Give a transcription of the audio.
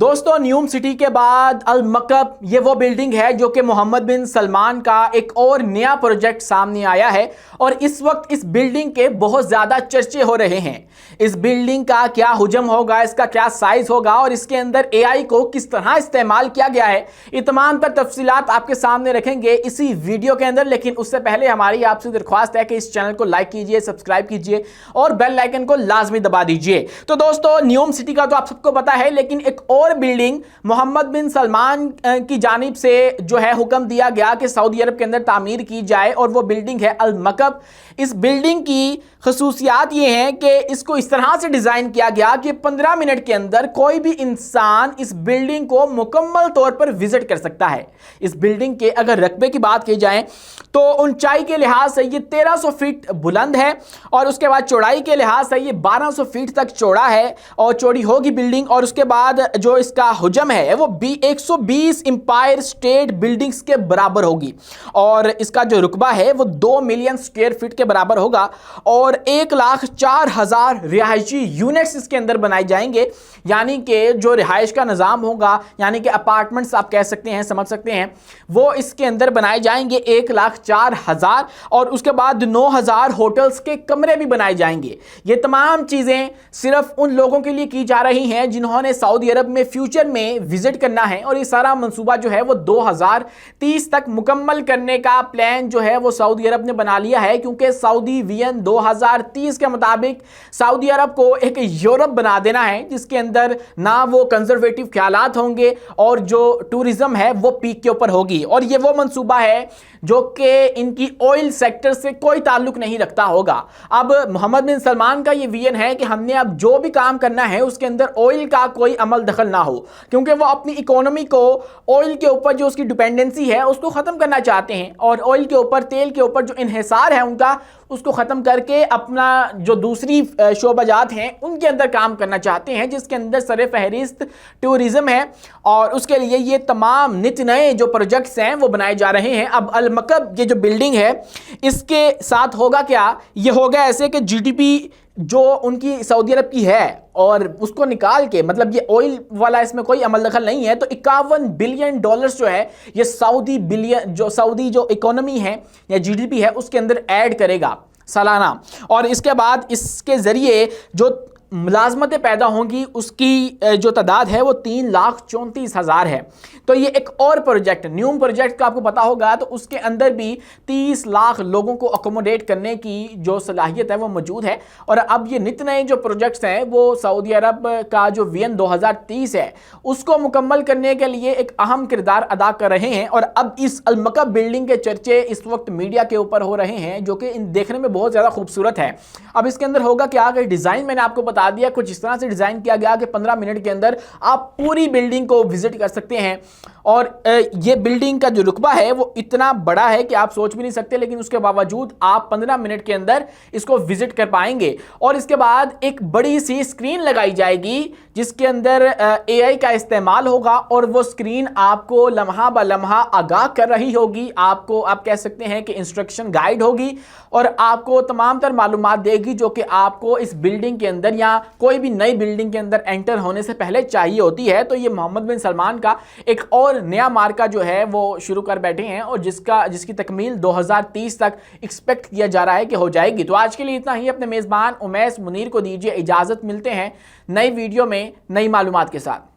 दोस्तों, न्यूम सिटी के बाद अल मकब ये वो बिल्डिंग है जो कि मोहम्मद बिन सलमान का एक और नया प्रोजेक्ट सामने आया है और इस वक्त इस बिल्डिंग के बहुत ज़्यादा चर्चे हो रहे हैं। इस बिल्डिंग का क्या हुजम होगा, इसका क्या साइज होगा और इसके अंदर एआई को किस तरह इस्तेमाल किया गया है, ये तमाम तर तफसीलात आपके सामने रखेंगे इसी वीडियो के अंदर। लेकिन उससे पहले हमारी आपसे दरख्वास्त है कि इस चैनल को लाइक कीजिए, सब्सक्राइब कीजिए और बेल आइकन को लाजमी दबा दीजिए। तो दोस्तों, न्यूम सिटी का तो आप सबको पता है, लेकिन एक और बिल्डिंग मोहम्मद बिन सलमान की जानिब से जो है हुक्म दिया गया कि सऊदी अरब के अंदर तामीर की जाए और वो बिल्डिंग है अल मकब। इस बिल्डिंग की खसूसियात ये हैं कि इसको इस तरह से डिज़ाइन किया गया कि 15 मिनट के अंदर कोई भी इंसान इस बिल्डिंग को मुकम्मल तौर पर विजिट कर सकता है। इस बिल्डिंग के अगर रकबे की बात की जाए तो ऊंचाई के लिहाज से ये 1300 फीट बुलंद है और उसके बाद चौड़ाई के लिहाज से ये 1200 फीट तक चौड़ा है और चौड़ी होगी बिल्डिंग। और उसके बाद जो इसका हुजम है वो 120 एम्पायर स्टेट बिल्डिंग्स के बराबर होगी और इसका जो रुकबा है वो 2 मिलियन स्क्वायर फीट के बराबर होगा और 1,04,000 रिहायशी यूनिट्स इसके अंदर बनाए जाएंगे। यानी कि जो रिहाइश का निज़ाम होगा, यानी कि अपार्टमेंट्स आप कह सकते हैं, समझ सकते हैं, वो इसके अंदर बनाए जाएंगे 1,04,000 और उसके बाद 9,000 होटल्स के कमरे भी बनाए जाएंगे। ये तमाम चीज़ें सिर्फ उन लोगों के लिए की जा रही हैं जिन्होंने सऊदी अरब में फ्यूचर में विजिट करना है और ये सारा मंसूबा जो है वो 2030 तक मुकम्मल करने का प्लान जो है वो सऊदी अरब ने बना लिया है, क्योंकि सऊदी विजन 2030 के मुताबिक सऊदी अरब को एक यूरोप बना देना है जिसके अंदर ना वो कंजर्वेटिव ख्यालात होंगे और जो टूरिज्म है वो पीक के ऊपर होगी। और ये वो मंसूबा है जो कि इनकी ऑयल सेक्टर से कोई ताल्लुक नहीं रखता होगा। अब मोहम्मद बिन सलमान का ये विजन है कि हमने अब जो भी काम करना है उसके अंदर ऑयल का कोई अमल दखल ना हो, क्योंकि वो अपनी इकोनॉमी को ऑयल के ऊपर जो उसकी डिपेंडेंसी है उसको ख़त्म करना चाहते हैं और ऑयल के ऊपर, तेल के ऊपर जो इन्हिसार है उनका, उसको ख़त्म करके अपना जो दूसरी शोबाजात हैं उनके अंदर काम करना चाहते हैं जिसके अंदर सर फहरिस्त टूरिज़्म है। और उसके लिए ये तमाम नित नए जो प्रोजेक्ट्स हैं वो बनाए जा रहे हैं। अब अल मकब ये जो बिल्डिंग है इसके साथ होगा क्या, ये होगा ऐसे कि जीडीपी जो उनकी सऊदी अरब की है और उसको निकाल के, मतलब ये ऑयल वाला इसमें कोई अमल दखल नहीं है, तो 51 बिलियन डॉलर्स जो है ये सऊदी जो इकोनॉमी है या जीडीपी है उसके अंदर ऐड करेगा सालाना। और इसके बाद इसके ज़रिए जो मुलाजमतें पैदा होंगी उसकी जो तादाद है वो 3,34,000 है। तो ये एक और प्रोजेक्ट, न्यूम प्रोजेक्ट का आपको पता होगा, तो उसके अंदर भी 30 लाख लोगों को अकोमोडेट करने की जो सलाहियत है वो मौजूद है। और अब ये नित नए जो प्रोजेक्ट्स हैं वो सऊदी अरब का जो विजन 2030 है उसको मुकम्मल करने के लिए एक अहम किरदार अदा कर रहे हैं। और अब इस अल मकब बिल्डिंग के चर्चे इस वक्त मीडिया के ऊपर हो रहे हैं जो कि देखने में बहुत ज़्यादा खूबसूरत है। अब इसके अंदर होगा क्या कि डिज़ाइन मैंने आपको बता दिया, कुछ इस तरह से डिजाइन किया गया कि 15 मिनट के अंदर आप पूरी बिल्डिंग को विजिट कर सकते हैं। और ये बिल्डिंग का जो रुकबा है वो इतना बड़ा है कि आप सोच भी नहीं सकते, लेकिन उसके बावजूद आप 15 मिनट के अंदर इसको विजिट कर पाएंगे। और इसके बाद एक बड़ी सी स्क्रीन लगाई जाएगी जिसके अंदर एआई का इस्तेमाल होगा और वो स्क्रीन आपको लम्हा ब लम्हा आगाह कर रही होगी, आपको आप कह सकते हैं कि इंस्ट्रक्शन गाइड होगी और आपको तमाम तर मालूमात देगी जो कि आपको इस बिल्डिंग के अंदर या कोई भी नई बिल्डिंग के अंदर एंटर होने से पहले चाहिए होती है। तो ये मोहम्मद बिन सलमान का एक और नया मार्का जो है वो शुरू कर बैठे हैं और जिसकी तकमील 2030 तक एक्सपेक्ट किया जा रहा है कि हो जाएगी। तो आज के लिए इतना ही। अपने मेज़बान उमैस मुनीर को दीजिए इजाज़त, मिलते हैं नई वीडियो में नई मालूमात के साथ।